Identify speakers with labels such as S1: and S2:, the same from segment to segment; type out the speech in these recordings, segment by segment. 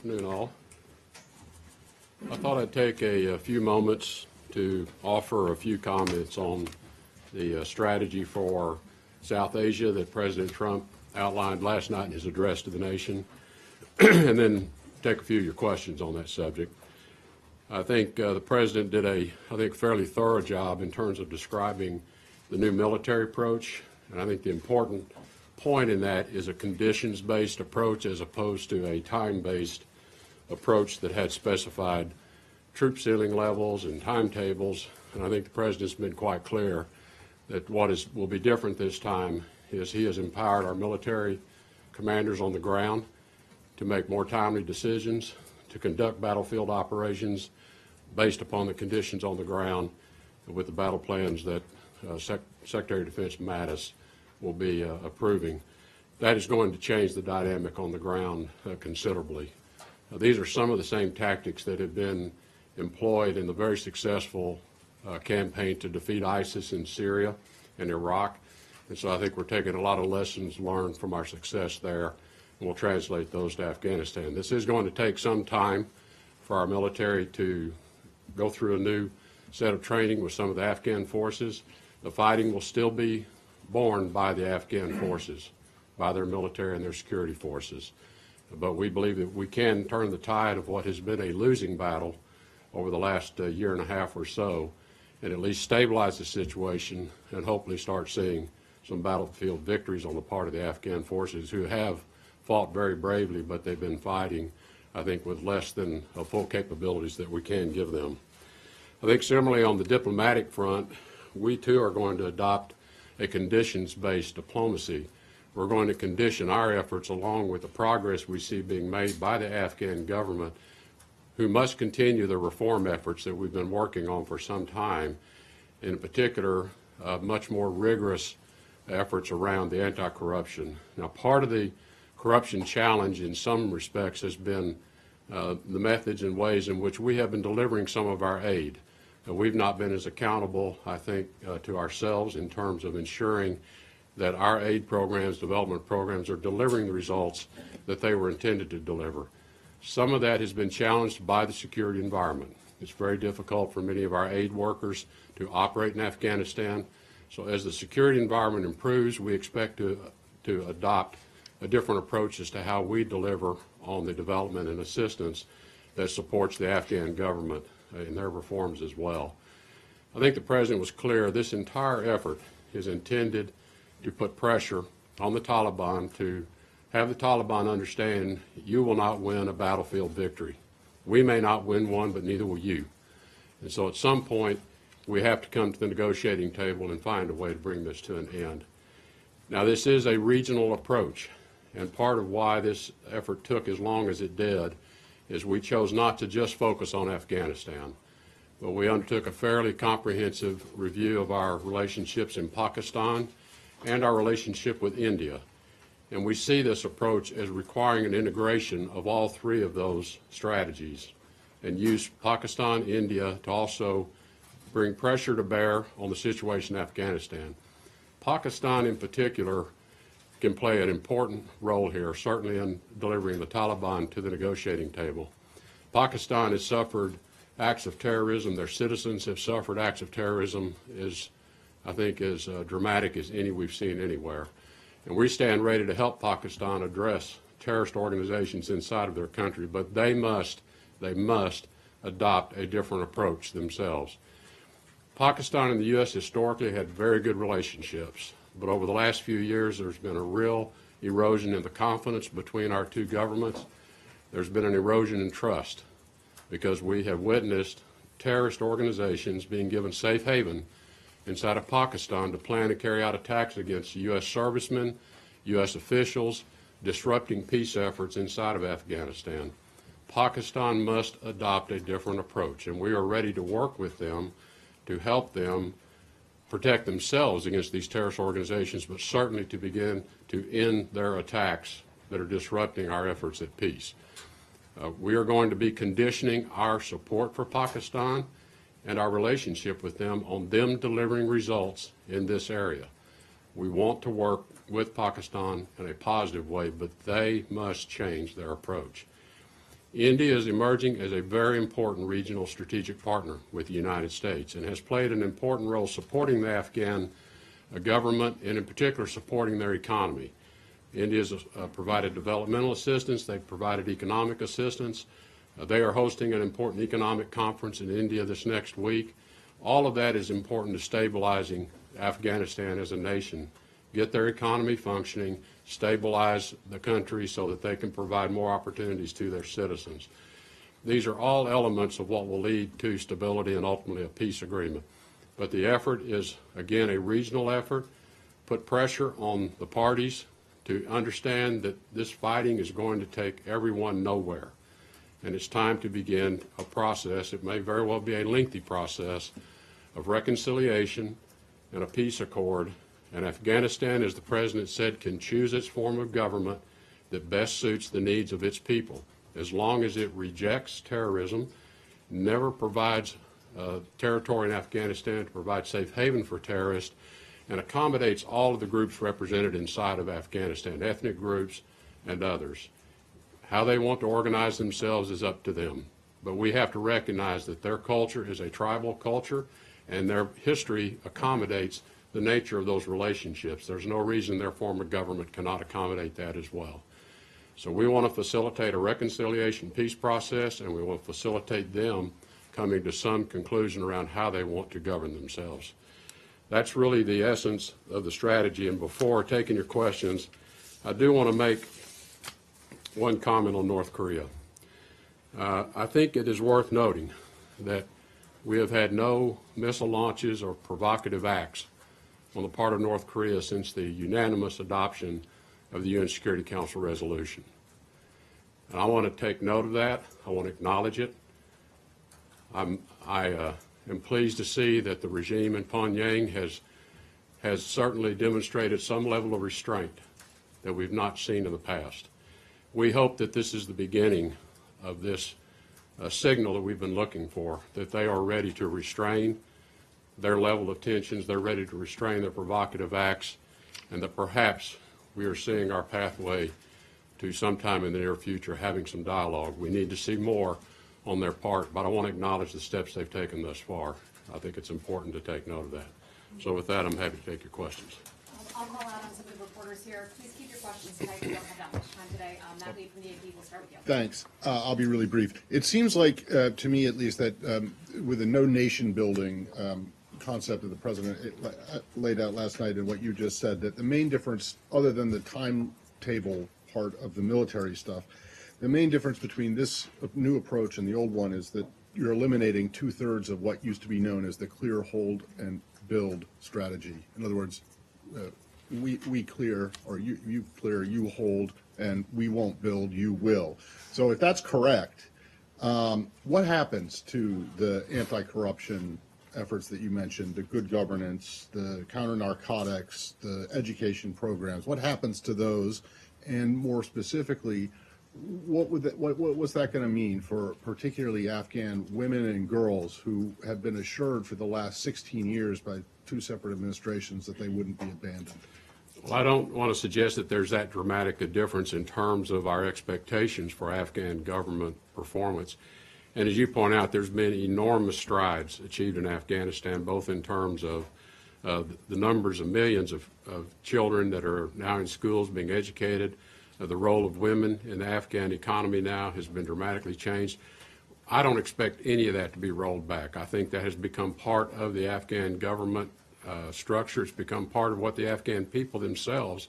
S1: afternoon, all. I thought I'd take a few moments to offer a few comments on the strategy for South Asia that President Trump outlined last night in his address to the nation, and then take a few of your questions on that subject. I think the President did a fairly thorough job in terms of describing the new military approach, and I think the important point in that is a conditions-based approach as opposed to a time-based approach that had specified troop ceiling levels and timetables. And I think the President's been quite clear that what will be different this time is he has empowered our military commanders on the ground to make more timely decisions, to conduct battlefield operations based upon the conditions on the ground with the battle plans that Secretary of Defense Mattis will be approving. That is going to change the dynamic on the ground considerably. These are some of the same tactics that have been employed in the very successful campaign to defeat ISIS in Syria and Iraq. And so I think we're taking a lot of lessons learned from our success there, and we'll translate those to Afghanistan. This is going to take some time for our military to go through a new set of training with some of the Afghan forces. The fighting will still be borne by the Afghan forces, by their military and their security forces. But we believe that we can turn the tide of what has been a losing battle over the last year and a half or so, and at least stabilize the situation and hopefully start seeing some battlefield victories on the part of the Afghan forces, who have fought very bravely, but they've been fighting, I think, with less than full capabilities that we can give them. I think similarly on the diplomatic front, we too are going to adopt a conditions-based diplomacy. We're going to condition our efforts along with the progress we see being made by the Afghan government, who must continue the reform efforts that we've been working on for some time, in particular, much more rigorous efforts around the anti-corruption. Now, part of the corruption challenge in some respects has been the methods and ways in which we have been delivering some of our aid. We've not been as accountable, I think, to ourselves in terms of ensuring that our aid programs, development programs, are delivering the results that they were intended to deliver. Some of that has been challenged by the security environment. It's very difficult for many of our aid workers to operate in Afghanistan. So as the security environment improves, we expect to adopt a different approach as to how we deliver on the development and assistance that supports the Afghan government in their reforms as well. I think the President was clear. This entire effort is intended to put pressure on the Taliban, to have the Taliban understand you will not win a battlefield victory. We may not win one, but neither will you. And so at some point, we have to come to the negotiating table and find a way to bring this to an end. Now, this is a regional approach, and part of why this effort took as long as it did is we chose not to just focus on Afghanistan, but we undertook a fairly comprehensive review of our relationships in Pakistan and our relationship with India. And we see this approach as requiring an integration of all three of those strategies, and use Pakistan, India to also bring pressure to bear on the situation in Afghanistan. Pakistan in particular can play an important role here, certainly in delivering the Taliban to the negotiating table. Pakistan has suffered acts of terrorism. Their citizens have suffered acts of terrorism as dramatic as any we've seen anywhere. And we stand ready to help Pakistan address terrorist organizations inside of their country, but they must adopt a different approach themselves. Pakistan and the U.S. historically had very good relationships, but over the last few years there's been a real erosion in the confidence between our two governments. There's been an erosion in trust because we have witnessed terrorist organizations being given safe haven inside of Pakistan to plan to carry out attacks against U.S. servicemen, U.S. officials, disrupting peace efforts inside of Afghanistan. Pakistan must adopt a different approach, and we are ready to work with them to help them protect themselves against these terrorist organizations, but certainly to begin to end their attacks that are disrupting our efforts at peace. We are going to be conditioning our support for Pakistan and our relationship with them on them delivering results in this area. We want to work with Pakistan in a positive way, but they must change their approach. India is emerging as a very important regional strategic partner with the United States and has played an important role supporting the Afghan government and in particular supporting their economy. India has provided developmental assistance, they've provided economic assistance. They are hosting an important economic conference in India this next week. All of that is important to stabilizing Afghanistan as a nation, get their economy functioning, stabilize the country so that they can provide more opportunities to their citizens. These are all elements of what will lead to stability and ultimately a peace agreement. But the effort is, again, a regional effort. Put pressure on the parties to understand that this fighting is going to take everyone nowhere. And it's time to begin a process. It may very well be a lengthy process of reconciliation and a peace accord. And Afghanistan, as the President said, can choose its form of government that best suits the needs of its people, as long as it rejects terrorism, never provides territory in Afghanistan to provide safe haven for terrorists, and accommodates all of the groups represented inside of Afghanistan, ethnic groups and others. How they want to organize themselves is up to them. But we have to recognize that their culture is a tribal culture, and their history accommodates the nature of those relationships. There's no reason their form of government cannot accommodate that as well. So we want to facilitate a reconciliation peace process, and we want to facilitate them coming to some conclusion around how they want to govern themselves. That's really the essence of the strategy. And before taking your questions, I do want to make one comment on North Korea. I think it is worth noting that we have had no missile launches or provocative acts on the part of North Korea since the unanimous adoption of the UN Security Council resolution. And I want to take note of that. I want to acknowledge it. I am pleased to see that the regime in Pyongyang has certainly demonstrated some level of restraint that we've not seen in the past. We hope that this is the beginning of this signal that we've been looking for, that they are ready to restrain their level of tensions, they're ready to restrain their provocative acts, and that perhaps we are seeing our pathway to sometime in the near future having some dialogue. We need to see more on their part, but I want to acknowledge the steps they've taken thus far. I think it's important to take note of that. So with that, I'm happy to take your questions.
S2: I'll call out on some of the reporters here. Please keep your questions tonight. We don't have that much time today. Natalie from the AP will start with you.
S3: Thanks. I'll be really brief. It seems like, to me at least, that with the no nation building concept that the President laid out last night and what you just said, that the main difference, other than the timetable part of the military stuff, the main difference between this new approach and the old one is that you're eliminating 2/3 of what used to be known as the clear, hold, and build strategy. In other words, we clear, or you clear, you hold, and we won't build, you will. So if that's correct, what happens to the anti-corruption efforts that you mentioned, the good governance, the counter-narcotics, the education programs? What happens to those? And more specifically, what was that going to mean for particularly Afghan women and girls who have been assured for the last 16 years by 2 separate administrations that they wouldn't be abandoned?
S1: Well, I don't want to suggest that there's that dramatic a difference in terms of our expectations for Afghan government performance. And as you point out, there's been enormous strides achieved in Afghanistan, both in terms of the numbers of millions of children that are now in schools being educated. The role of women in the Afghan economy now has been dramatically changed. I don't expect any of that to be rolled back. I think that has become part of the Afghan government structure. It's become part of what the Afghan people themselves,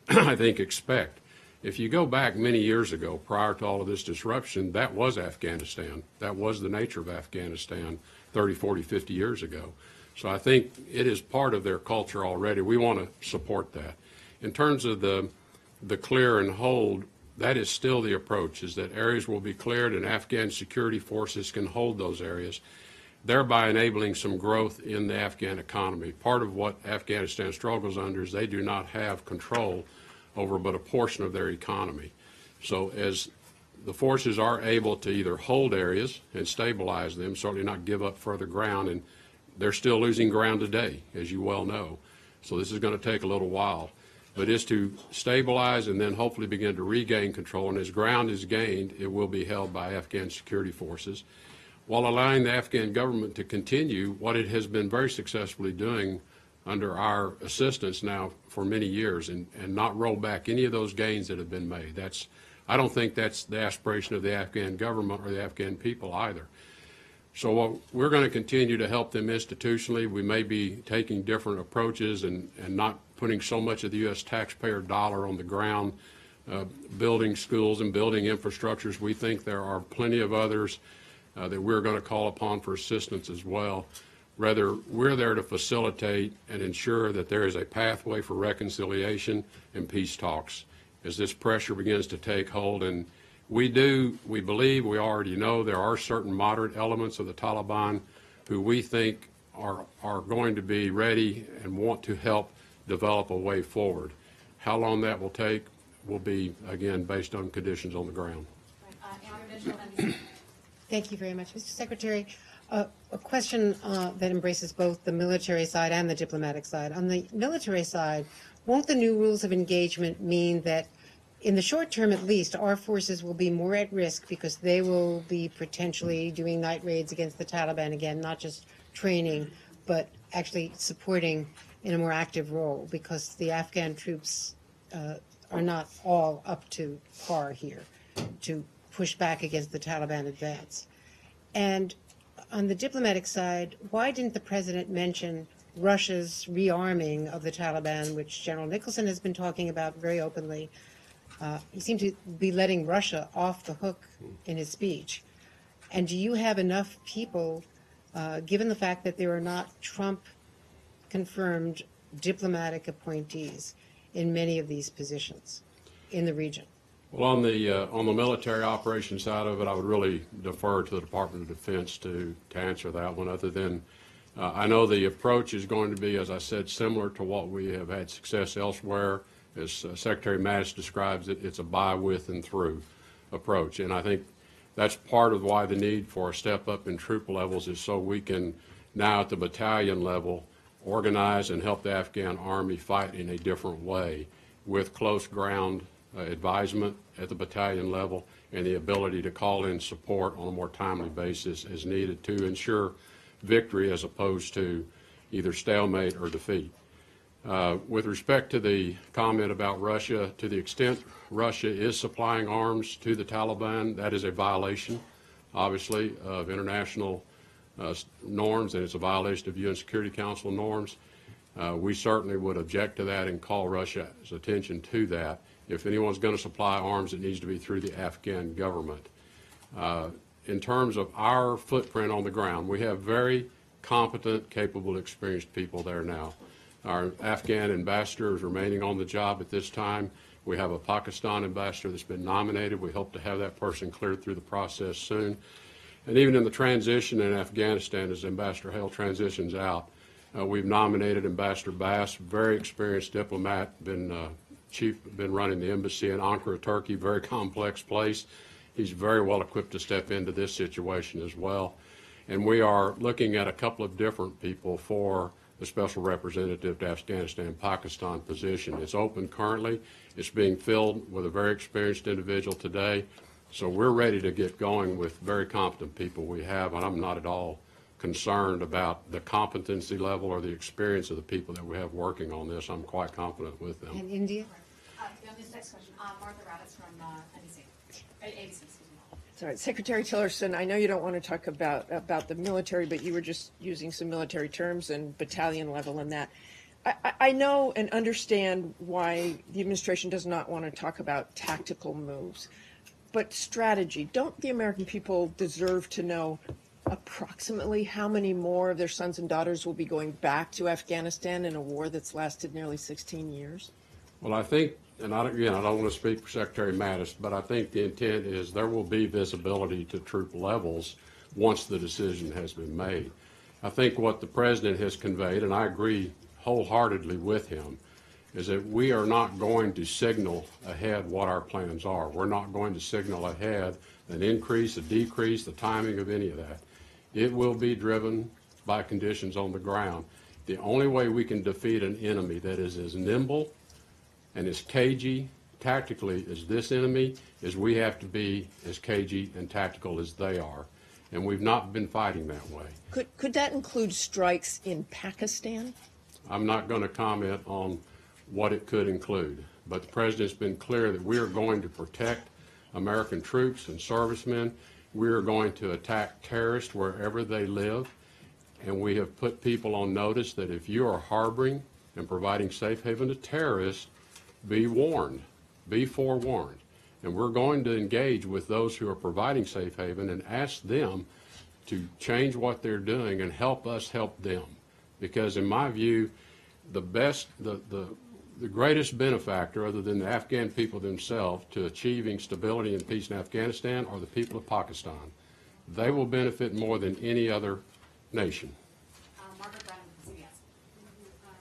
S1: I think, expect. If you go back many years ago, prior to all of this disruption, that was Afghanistan. That was the nature of Afghanistan 30, 40, 50 years ago. So I think it is part of their culture already. We want to support that. In terms of the clear and hold, that is still the approach, is that areas will be cleared and Afghan security forces can hold those areas, thereby enabling some growth in the Afghan economy. Part of what Afghanistan struggles under is they do not have control over but a portion of their economy. So as the forces are able to either hold areas and stabilize them, certainly not give up further ground, and they're still losing ground today, as you well know. So this is going to take a little while. but is to stabilize and then hopefully begin to regain control. And as ground is gained, it will be held by Afghan security forces, while allowing the Afghan government to continue what it has been very successfully doing under our assistance now for many years, and not roll back any of those gains that have been made. I don't think that's the aspiration of the Afghan government or the Afghan people either. So we're going to continue to help them institutionally. We may be taking different approaches and not putting so much of the U.S. taxpayer dollar on the ground, building schools and building infrastructures. We think there are plenty of others that we're going to call upon for assistance as well. Rather, we're there to facilitate and ensure that there is a pathway for reconciliation and peace talks as this pressure begins to take hold. And we believe, we already know there are certain moderate elements of the Taliban who we think are going to be ready and want to help develop a way forward. How long that will take will be, again, based on conditions on the ground.
S4: Thank you very much. Mr. Secretary, a question that embraces both the military side and the diplomatic side. On the military side, won't the new rules of engagement mean that in the short term, at least, our forces will be more at risk because they will be potentially doing night raids against the Taliban again, not just training, but actually supporting in a more active role, because the Afghan troops are not all up to par here to push back against the Taliban advance. And on the diplomatic side, why didn't the president mention Russia's rearming of the Taliban, which General Nicholson has been talking about very openly? He seemed to be letting Russia off the hook in his speech. And do you have enough people, given the fact that there are not Trump-confirmed diplomatic appointees in many of these positions in the region?
S1: Well, on the military operations side of it, I would really defer to the Department of Defense to answer that one, other than I know the approach is going to be, as I said, similar to what we have had success elsewhere. As Secretary Mattis describes it, it's a by, with, and through approach. And I think that's part of why the need for a step up in troop levels is so we can now at the battalion level organize and help the Afghan Army fight in a different way with close ground advisement at the battalion level and the ability to call in support on a more timely basis as needed to ensure victory as opposed to either stalemate or defeat. With respect to the comment about Russia, to the extent Russia is supplying arms to the Taliban, that is a violation, obviously, of international norms, and it's a violation of UN Security Council norms. We certainly would object to that and call Russia's attention to that. If anyone's going to supply arms, it needs to be through the Afghan government. In terms of our footprint on the ground, we have very competent, capable, experienced people there now. Our Afghan ambassador is remaining on the job at this time. We have a Pakistan ambassador that's been nominated. We hope to have that person cleared through the process soon. And even in the transition in Afghanistan, as Ambassador Hale transitions out, we've nominated Ambassador Bass, very experienced diplomat, been running the embassy in Ankara, Turkey, very complex place. He's very well equipped to step into this situation as well. And we are looking at a couple of different people for the Special Representative to Afghanistan Pakistan position. It's open currently. It's being filled with a very experienced individual today. So we're ready to get going with very competent people we have, and I'm not at all concerned about the competency level or the experience of the people that we have working on this. I'm quite confident with them.
S4: And India?
S2: On this next question, Martha Raddatz from ABC.
S5: Sorry, Secretary Tillerson, I know you don't want to talk about the military, but you were just using some military terms and battalion level and that. I know and understand why the administration does not want to talk about tactical moves, but strategy. Don't the American people deserve to know approximately how many more of their sons and daughters will be going back to Afghanistan in a war that's lasted nearly 16 years?
S1: Well, I think, and I don't want to speak for Secretary Mattis, but I think the intent is there will be visibility to troop levels once the decision has been made. I think what the President has conveyed, and I agree wholeheartedly with him, is that we are not going to signal ahead what our plans are. We're not going to signal ahead an increase, a decrease, the timing of any of that. It will be driven by conditions on the ground. The only way we can defeat an enemy that is as nimble and as cagey tactically as this enemy is, we have to be as cagey and tactical as they are. And we've not been fighting that way.
S5: Could that include strikes in Pakistan?
S1: I'm not going to comment on what it could include, but the President's been clear that we are going to protect American troops and servicemen. We are going to attack terrorists wherever they live, and we have put people on notice that if you are harboring and providing safe haven to terrorists, be warned, be forewarned. And we're going to engage with those who are providing safe haven and ask them to change what they're doing and help us help them. Because in my view, the greatest benefactor, other than the Afghan people themselves, to achieving stability and peace in Afghanistan are the people of Pakistan. They will benefit more than any other nation.
S2: Margaret Brennan, CBS.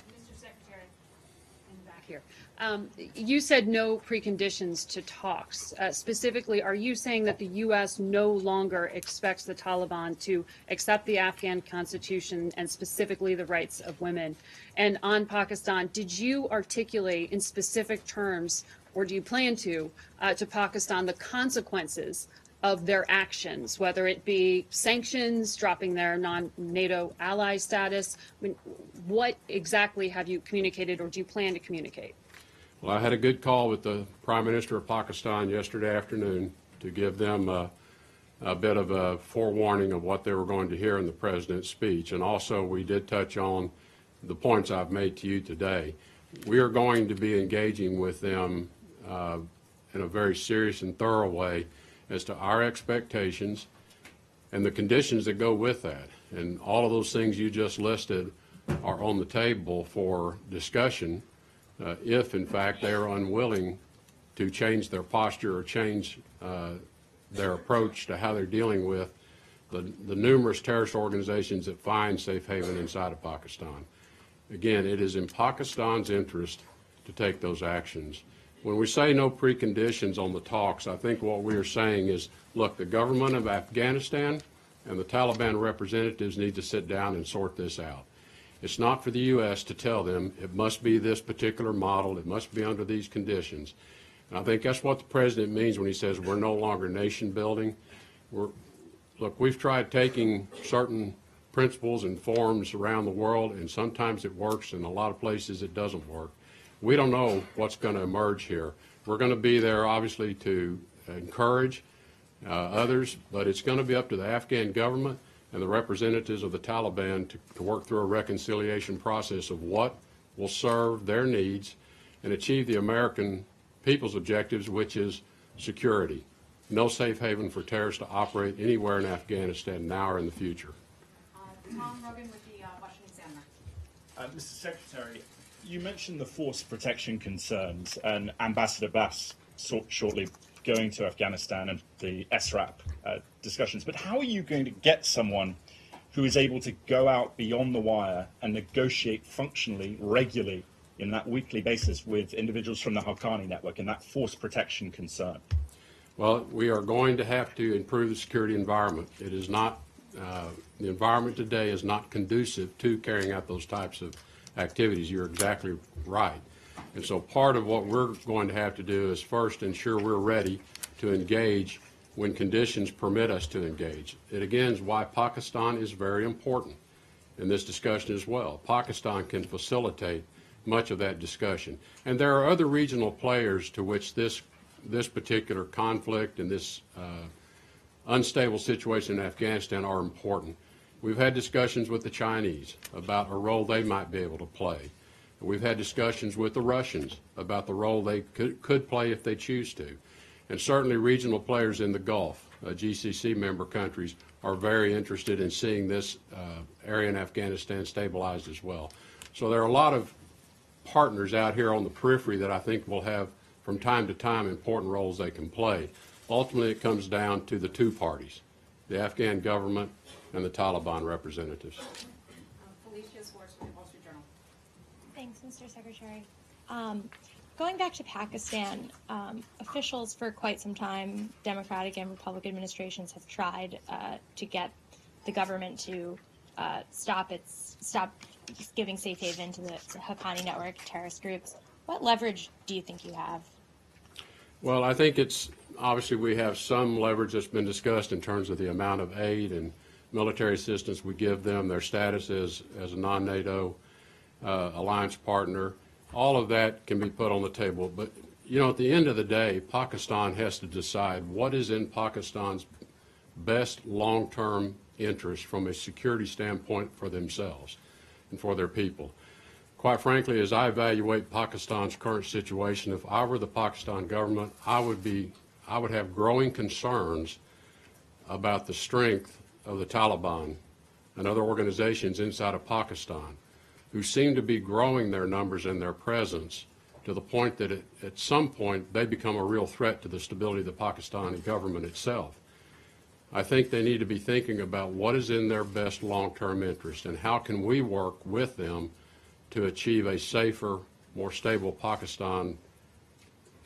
S6: Mr. Secretary, in the back here. You said no preconditions to talks. Specifically, are you saying that the U.S. no longer expects the Taliban to accept the Afghan constitution and specifically the rights of women? And on Pakistan, did you articulate in specific terms, or do you plan to Pakistan the consequences of their actions, whether it be sanctions, dropping their non-NATO ally status? I mean, what exactly have you communicated or do you plan to communicate?
S1: Well, I had a good call with the Prime Minister of Pakistan yesterday afternoon to give them a bit of a forewarning of what they were going to hear in the President's speech. And also we did touch on the points I've made to you today. We are going to be engaging with them in a very serious and thorough way as to our expectations and the conditions that go with that. And all of those things you just listed are on the table for discussion if, in fact, they are unwilling to change their posture or change their approach to how they're dealing with the numerous terrorist organizations that find safe haven inside of Pakistan. Again, it is in Pakistan's interest to take those actions. When we say no preconditions on the talks, I think what we are saying is, look, the government of Afghanistan and the Taliban representatives need to sit down and sort this out. It's not for the U.S. to tell them it must be this particular model, it must be under these conditions. And I think that's what the President means when he says we're no longer nation building. Look, we've tried taking certain principles and forms around the world, and sometimes it works, and a lot of places it doesn't work. We don't know what's going to emerge here. We're going to be there, obviously, to encourage others, but it's going to be up to the Afghan government and the representatives of the Taliban to work through a reconciliation process of what will serve their needs and achieve the American people's objectives, which is security. No safe haven for terrorists to operate anywhere in Afghanistan now or in the future.
S2: Tom Rogan with the Washington Examiner.
S7: Mr. Secretary, you mentioned the force protection concerns and Ambassador Bass shortly going to Afghanistan and the SRAP discussions. But how are you going to get someone who is able to go out beyond the wire and negotiate functionally, regularly, in that weekly basis with individuals from the Haqqani network and that force protection concern?
S1: Well, we are going to have to improve the security environment. It is not, the environment today is not conducive to carrying out those types of activities. You're exactly right. And so part of what we're going to have to do is first ensure we're ready to engage when conditions permit us to engage. It again is why Pakistan is very important in this discussion as well. Pakistan can facilitate much of that discussion. And there are other regional players to which this particular conflict and this unstable situation in Afghanistan are important. We've had discussions with the Chinese about a role they might be able to play. We've had discussions with the Russians about the role they could play if they choose to. And certainly regional players in the Gulf, GCC member countries, are very interested in seeing this area in Afghanistan stabilized as well. So there are a lot of partners out here on the periphery that I think will have, from time to time, important roles they can play. Ultimately, it comes down to the two parties, the Afghan government and the Taliban representatives.
S2: Felicia Schwartz from the Wall Street Journal.
S8: Thanks, Mr. Secretary. Going back to Pakistan, officials for quite some time, Democratic and Republican administrations, have tried to get the government to stop giving safe haven to the Haqqani network terrorist groups. What leverage do you think you have?
S1: Well, I think it's, obviously we have some leverage that's been discussed in terms of the amount of aid and military assistance we give them, their status as a non-NATO alliance partner. All of that can be put on the table. But, you know, at the end of the day, Pakistan has to decide what is in Pakistan's best long-term interest from a security standpoint for themselves and for their people. Quite frankly, as I evaluate Pakistan's current situation, if I were the Pakistan government, I would have growing concerns about the strength of the Taliban and other organizations inside of Pakistan who seem to be growing their numbers and their presence to the point that at some point they become a real threat to the stability of the Pakistani government itself. I think they need to be thinking about what is in their best long-term interest and how can we work with them to achieve a safer, more stable Pakistan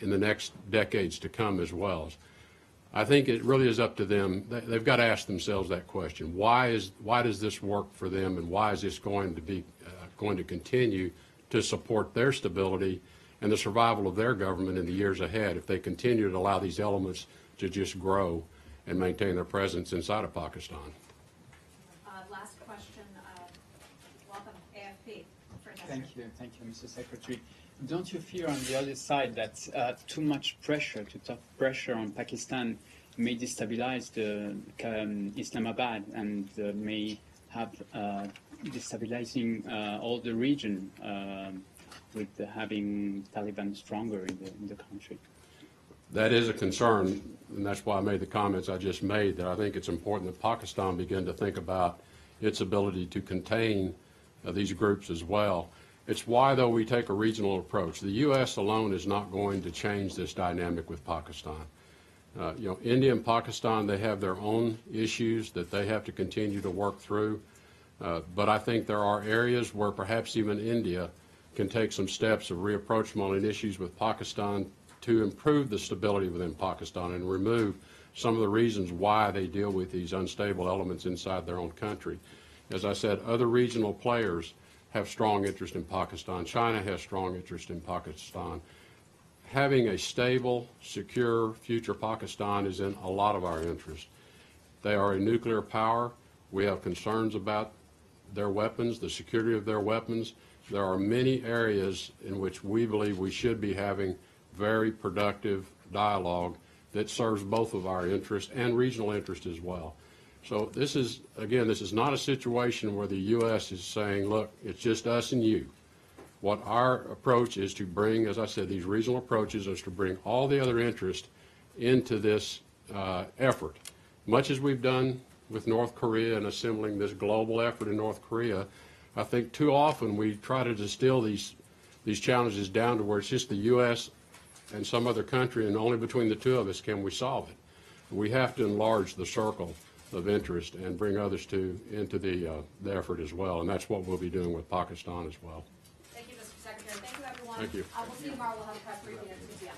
S1: in the next decades to come as well. I think it really is up to them. They've got to ask themselves that question. Why does this work for them, and why is this going to continue to support their stability and the survival of their government in the years ahead if they continue to allow these elements to just grow and maintain their presence inside of Pakistan?
S2: Last question. Welcome, AFP.
S9: Thank you, Mr. Secretary. Don't you fear on the other side that too much pressure, too tough pressure on Pakistan may destabilize Islamabad and may have destabilizing all the region with having Taliban stronger in the country?
S1: That is a concern, and that's why I made the comments I just made, that I think it's important that Pakistan begin to think about its ability to contain these groups as well. It's why, though, we take a regional approach. The U.S. alone is not going to change this dynamic with Pakistan. You know, India and Pakistan, they have their own issues that they have to continue to work through. But I think there are areas where perhaps even India can take some steps of rapprochement on issues with Pakistan to improve the stability within Pakistan and remove some of the reasons why they deal with these unstable elements inside their own country. As I said, other regional players have strong interest in Pakistan. China has strong interest in Pakistan. Having a stable, secure future Pakistan is in a lot of our interest. They are a nuclear power. We have concerns about their weapons, the security of their weapons. There are many areas in which we believe we should be having very productive dialogue that serves both of our interests and regional interest as well. So this is, again, this is not a situation where the U.S. is saying, look, it's just us and you. What our approach is to bring, as I said, these regional approaches is to bring all the other interests into this effort. Much as we've done with North Korea and assembling this global effort in North Korea, I think too often we try to distill these challenges down to where it's just the U.S. and some other country, and only between the two of us can we solve it. We have to enlarge the circle of interest and bring others into the effort as well, and that's what we'll be doing with Pakistan as well.
S2: Thank you, Mr. Secretary. Thank you, everyone.
S1: Thank you.
S2: We'll see you tomorrow. We'll have a press briefing at 2 p.m.